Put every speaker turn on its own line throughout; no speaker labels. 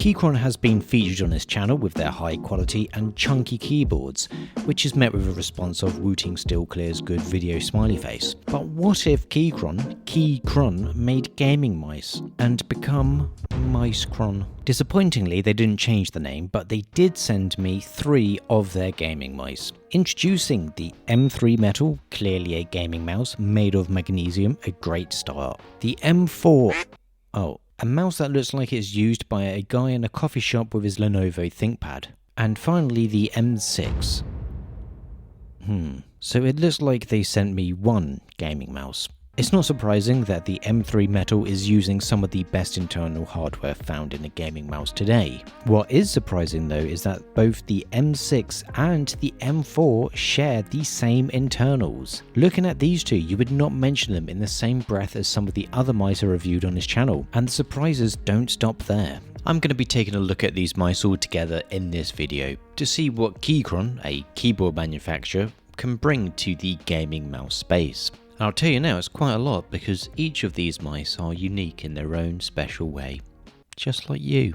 Keychron has been featured on this channel with their high quality and chunky keyboards, which is met with a response of "Wooting still clears good video smiley face." But what if Keychron made gaming mice and become Micecron? Disappointingly, they didn't change the name, but they did send me 3 of their gaming mice. Introducing the M3 Metal, clearly a gaming mouse made of magnesium, a great start. The M4, a mouse that looks like it's used by a guy in a coffee shop with his Lenovo ThinkPad. And finally the M6. So it looks like they sent me 1 gaming mouse. It's not surprising that the M3 Metal is using some of the best internal hardware found in a gaming mouse today. What is surprising though is that both the M6 and the M4 share the same internals. Looking at these two, you would not mention them in the same breath as some of the other mice I reviewed on this channel, and the surprises don't stop there. I'm going to be taking a look at these mice all together in this video to see what Keychron, a keyboard manufacturer, can bring to the gaming mouse space. I'll tell you now, it's quite a lot because each of these mice are unique in their own special way, just like you.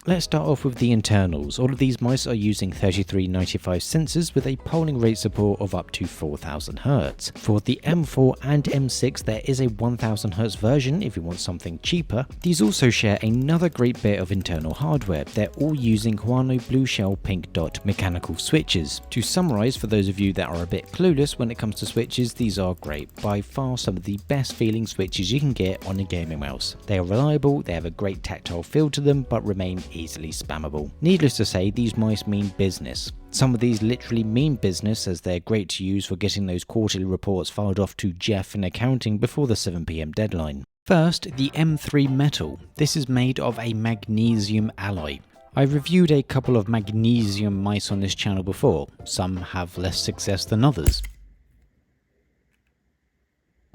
Let's start off with the internals. All of these mice are using 3395 sensors with a polling rate support of up to 4000 Hz. For the M4 and M6 there is a 1000 Hz version if you want something cheaper. These also share another great bit of internal hardware. They're all using Huano Blue Shell Pink Dot mechanical switches. To summarise, for those of you that are a bit clueless when it comes to switches, these are great. By far some of the best feeling switches you can get on a gaming mouse. They are reliable, they have a great tactile feel to them, but remain easily spammable. Needless to say, these mice mean business. Some of these literally mean business, as they're great to use for getting those quarterly reports filed off to Jeff in accounting before the 7 PM deadline. First, the M3 Metal. This is made of a magnesium alloy. I reviewed a couple of magnesium mice on this channel before. Some have less success than others.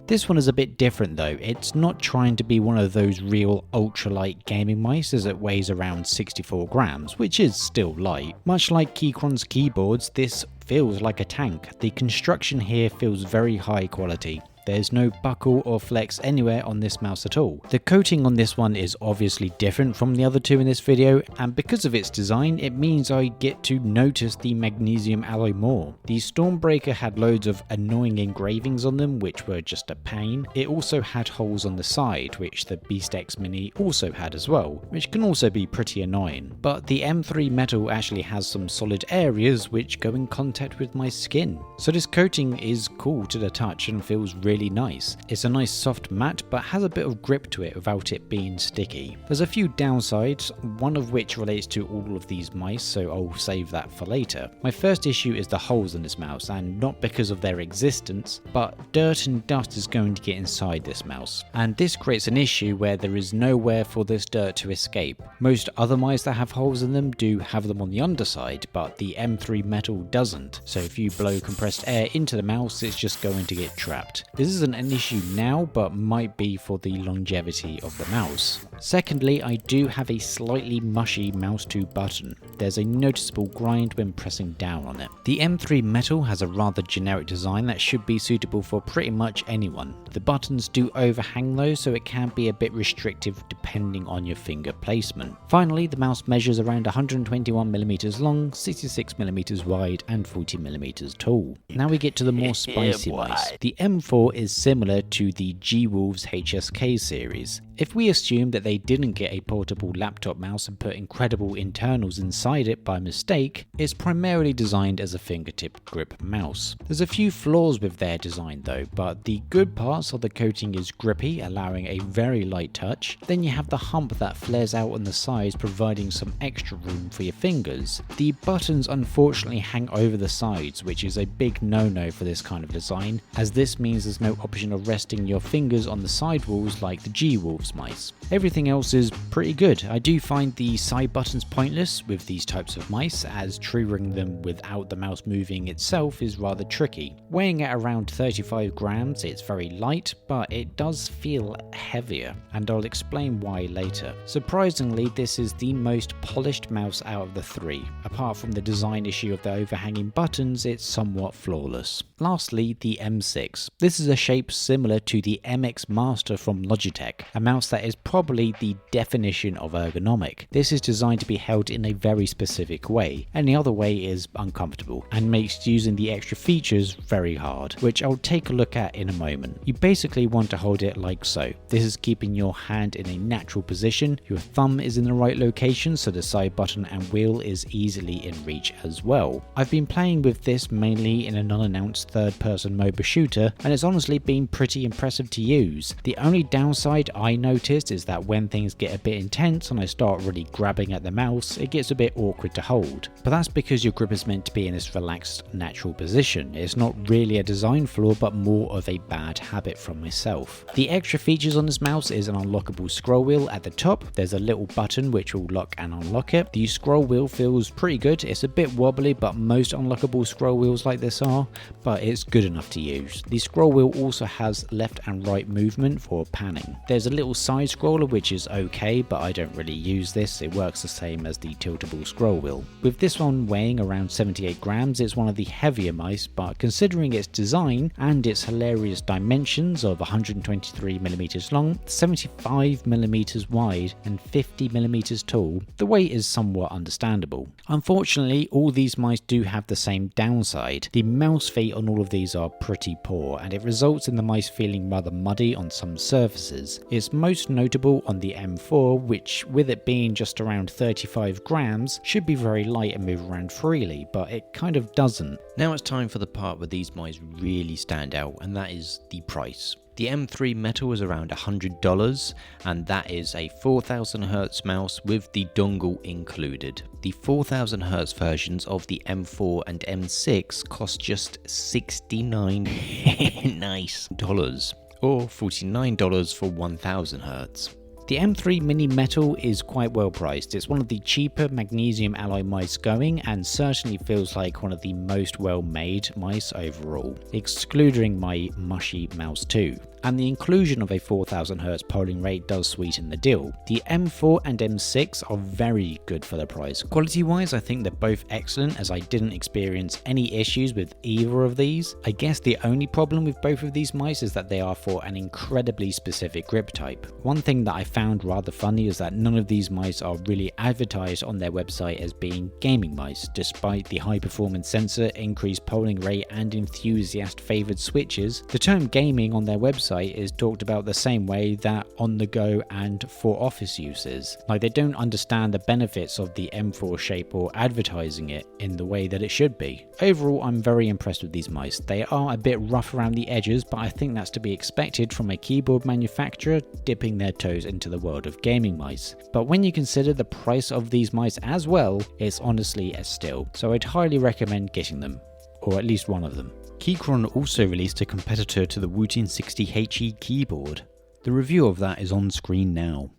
This one is a bit different though. It's not trying to be one of those real ultralight gaming mice, as it weighs around 64 grams, which is still light. Much like Keychron's keyboards, this feels like a tank. The construction here feels very high quality. There's no buckle or flex anywhere on this mouse at all. The coating on this one is obviously different from the other two in this video, and because of its design, it means I get to notice the magnesium alloy more. The Stormbreaker had loads of annoying engravings on them, which were just a pain. It also had holes on the side, which the Beast X Mini also had as well, which can also be pretty annoying. But the M3 Metal actually has some solid areas which go in contact with my skin. So this coating is cool to the touch and feels really nice. It's a nice soft matte, but has a bit of grip to it without it being sticky. There's a few downsides, one of which relates to all of these mice, so I'll save that for later. My first issue is the holes in this mouse, and not because of their existence, but dirt and dust is going to get inside this mouse. And this creates an issue where there is nowhere for this dirt to escape. Most other mice that have holes in them do have them on the underside, but the M3 Metal doesn't. So if you blow compressed air into the mouse, it's just going to get trapped. This isn't an issue now, but might be for the longevity of the mouse. Secondly, I do have a slightly mushy mouse to button. There's a noticeable grind when pressing down on it. The M3 Metal has a rather generic design that should be suitable for pretty much anyone. The buttons do overhang though, so it can be a bit restrictive depending on your finger placement. Finally, the mouse measures around 121mm long, 66mm wide and 40mm tall. Now we get to the more spicy mice. The M4 is similar to the G-Wolves HSK series. If we assume that they didn't get a portable laptop mouse and put incredible internals inside it by mistake, it's primarily designed as a fingertip grip mouse. There's a few flaws with their design though, but the good parts are the coating is grippy, allowing a very light touch. Then you have the hump that flares out on the sides, providing some extra room for your fingers. The buttons unfortunately hang over the sides, which is a big no-no for this kind of design, as this means there's no option of resting your fingers on the side walls like the G-Wolves mice. Everything else is pretty good. I do find the side buttons pointless with these types of mice, as triggering them without the mouse moving itself is rather tricky. Weighing at around 35 grams, it's very light, but it does feel heavier, and I'll explain why later. Surprisingly, this is the most polished mouse out of the 3. Apart from the design issue of the overhanging buttons, it's somewhat flawless. Lastly, the M6. This is a shape similar to the MX Master from Logitech, a mouse mouse that is probably the definition of ergonomic. This is designed to be held in a very specific way. Any other way is uncomfortable and makes using the extra features very hard, which I'll take a look at in a moment. You basically want to hold it like so. This is keeping your hand in a natural position, your thumb is in the right location so the side button and wheel is easily in reach as well. I've been playing with this mainly in an unannounced third-person MOBA shooter and it's honestly been pretty impressive to use. The only downside I noticed is that when things get a bit intense and I start really grabbing at the mouse, it gets a bit awkward to hold. But that's because your grip is meant to be in this relaxed, natural position. It's not really a design flaw but more of a bad habit from myself. The extra features on this mouse is an unlockable scroll wheel at the top. There's a little button which will lock and unlock it. The scroll wheel feels pretty good. It's a bit wobbly but most unlockable scroll wheels like this are, but it's good enough to use. The scroll wheel also has left and right movement for panning. There's a little side scroller which is okay, but I don't really use this. It works the same as the tiltable scroll wheel. With this one weighing around 78 grams, it's one of the heavier mice, but considering its design and its hilarious dimensions of 123mm long, 75mm wide and 50mm tall, the weight is somewhat understandable. Unfortunately, all these mice do have the same downside. The mouse feet on all of these are pretty poor and it results in the mice feeling rather muddy on some surfaces. It's most notable on the M4, which with it being just around 35 grams should be very light and move around freely, but it kind of doesn't. Now it's time for the part where these mice really stand out, and that is the price. The M3 Metal is around $100 and that is a 4000Hz mouse with the dongle included. The 4000Hz versions of the M4 and M6 cost just $69 nice dollars, or $49 for 1000Hz. The M3 Mini Metal is quite well priced. It's one of the cheaper magnesium alloy mice going and certainly feels like one of the most well made mice overall, excluding my mushy mouse 2. And the inclusion of a 4000Hz polling rate does sweeten the deal. The M4 and M6 are very good for the price. Quality wise, I think they're both excellent as I didn't experience any issues with either of these. I guess the only problem with both of these mice is that they are for an incredibly specific grip type. One thing that I found rather funny is that none of these mice are really advertised on their website as being gaming mice, despite the high performance sensor, increased polling rate and enthusiast favoured switches. The term gaming on their website is talked about the same way that on the go and for office uses. Like they don't understand the benefits of the M4 shape or advertising it in the way that it should be. Overall, I'm very impressed with these mice. They are a bit rough around the edges, but I think that's to be expected from a keyboard manufacturer dipping their toes into the world of gaming mice. But when you consider the price of these mice as well, it's honestly a steal. So I'd highly recommend getting them, or at least one of them. Keychron also released a competitor to the Wooting 60HE keyboard. The review of that is on screen now.